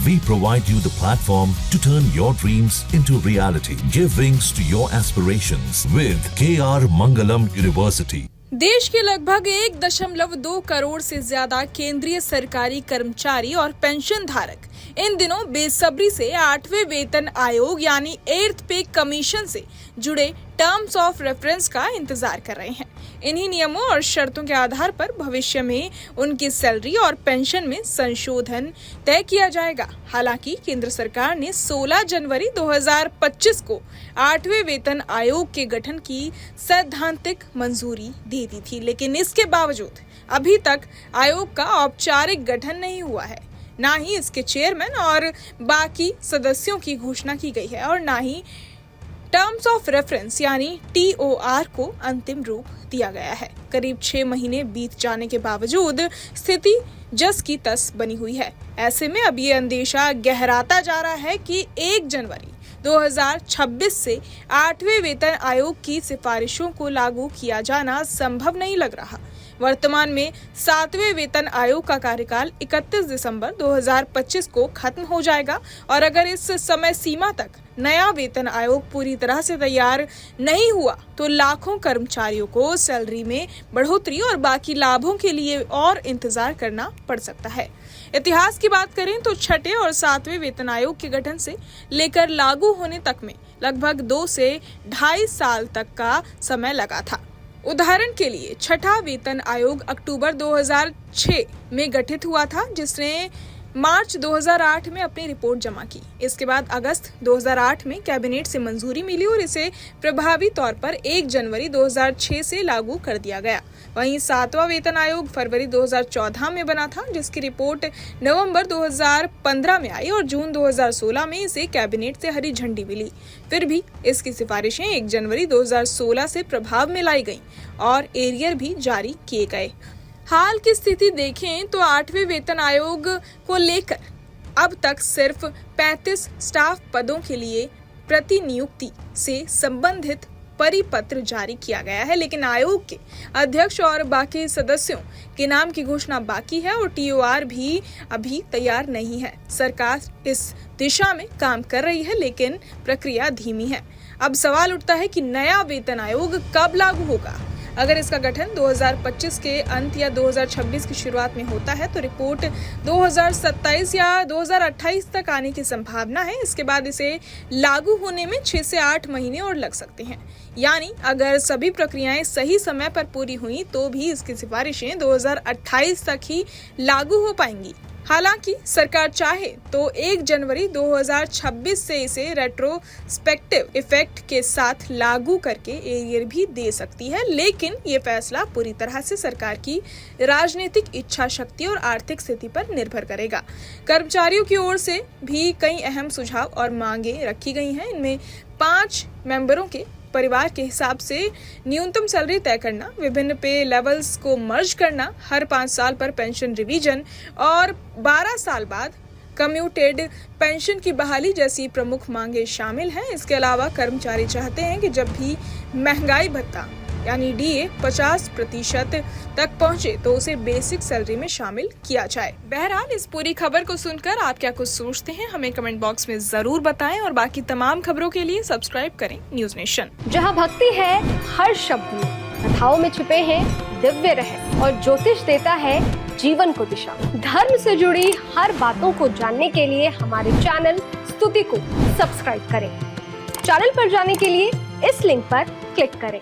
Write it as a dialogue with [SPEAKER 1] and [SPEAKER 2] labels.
[SPEAKER 1] We provide you the platform to turn your dreams into reality. Give wings to your aspirations with KR Mangalam University.
[SPEAKER 2] देश के लगभग 1.2 करोड़ से ज्यादा केंद्रीय सरकारी कर्मचारी और पेंशन धारक इन दिनों बेसब्री से 8वें वेतन आयोग यानी 8th पे कमीशन से जुड़े टर्म्स ऑफ रेफरेंस का इंतजार कर रहे हैं। इन्हीं नियमों और शर्तों के आधार पर भविष्य में उनकी सैलरी और पेंशन में संशोधन तय किया जाएगा। हालांकि केंद्र सरकार ने 16 जनवरी 2025 को 8वें वेतन आयोग के गठन की सैद्धांतिक मंजूरी दे दी थी, लेकिन इसके बावजूद अभी तक आयोग का औपचारिक गठन नहीं हुआ है। ना ही इसके चेयरमैन और बाकी सदस्यों की घोषणा की गई है और ना ही टर्म्स ऑफ रेफरेंस यानी TOR को अंतिम रूप दिया गया है। करीब 6 महीने बीत जाने के बावजूद स्थिति जस की तस बनी हुई है। ऐसे में अब ये अंदेशा गहराता जा रहा है कि 1 जनवरी 2026 से 8वें वेतन आयोग की सिफारिशों को लागू किया जाना संभव नहीं लग रहा। वर्तमान में 7वें वेतन आयोग का कार्यकाल 31 दिसंबर 2025 को खत्म हो जाएगा और अगर इस समय सीमा तक नया वेतन आयोग पूरी तरह से तैयार नहीं हुआ तो लाखों कर्मचारियों को सैलरी में बढ़ोतरी और बाकी लाभों के लिए और इंतजार करना पड़ सकता है। इतिहास की बात करें तो 6ठे और 7वें वेतन आयोग के गठन से लेकर लागू होने तक में लगभग 2 से 2.5 साल तक का समय लगा था। उदाहरण के लिए 6ठा वेतन आयोग अक्टूबर 2006 में गठित हुआ था, जिसने मार्च 2008 में अपनी रिपोर्ट जमा की। इसके बाद अगस्त 2008 में कैबिनेट से मंजूरी मिली और इसे प्रभावी तौर पर 1 जनवरी 2006 से लागू कर दिया गया। वहीं 7वां वेतन आयोग फरवरी 2014 में बना था, जिसकी रिपोर्ट नवंबर 2015 में आई और जून 2016 में इसे कैबिनेट से हरी झंडी मिली। फिर भी इसकी सिफारिशें 1 जनवरी 2016 से प्रभाव में लाई गईं और एरियर भी जारी किए गए। हाल की स्थिति देखें तो 8वें वेतन आयोग को लेकर अब तक सिर्फ 35 स्टाफ पदों के लिए प्रतिनियुक्ति से संबंधित परिपत्र जारी किया गया है, लेकिन आयोग के अध्यक्ष और बाकी सदस्यों के नाम की घोषणा बाकी है और TOR भी अभी तैयार नहीं है। सरकार इस दिशा में काम कर रही है, लेकिन प्रक्रिया धीमी है। अब सवाल उठता है कि नया वेतन आयोग कब लागू होगा। अगर इसका गठन 2025 के अंत या 2026 की शुरुआत में होता है तो रिपोर्ट 2027 या 2028 तक आने की संभावना है। इसके बाद इसे लागू होने में 6 से 8 महीने और लग सकते हैं। यानी अगर सभी प्रक्रियाएं सही समय पर पूरी हुई तो भी इसकी सिफारिशें 2028 तक ही लागू हो पाएंगी। हालांकि सरकार चाहे तो 1 जनवरी 2026 से इसे रेट्रोस्पेक्टिव इफेक्ट के साथ लागू करके एरियर भी दे सकती है, लेकिन ये फैसला पूरी तरह से सरकार की राजनीतिक इच्छा शक्ति और आर्थिक स्थिति पर निर्भर करेगा। कर्मचारियों की ओर से भी कई अहम सुझाव और मांगे रखी गई हैं। इनमें 5 मेंबरों के परिवार के हिसाब से न्यूनतम सैलरी तय करना, विभिन्न पे लेवल्स को मर्ज करना, हर 5 साल पर पेंशन रिवीजन और 12 साल बाद कम्यूटेड पेंशन की बहाली जैसी प्रमुख मांगे शामिल हैं। इसके अलावा कर्मचारी चाहते हैं कि जब भी महंगाई भत्ता यानी DA 50% तक पहुंचे तो उसे बेसिक सैलरी में शामिल किया जाए। बहरहाल इस पूरी खबर को सुनकर आप क्या कुछ सोचते हैं, हमें कमेंट बॉक्स में जरूर बताएं और बाकी तमाम खबरों के लिए सब्सक्राइब करें न्यूज नेशन।
[SPEAKER 3] जहां भक्ति है हर शब्द में, कथाओं में छुपे हैं दिव्य रहस्य और ज्योतिष देता है जीवन को दिशा। धर्म से जुड़ी हर बातों को जानने के लिए हमारे चैनल स्तुति को सब्सक्राइब करें। चैनल पर जाने के लिए इस लिंक पर क्लिक करें।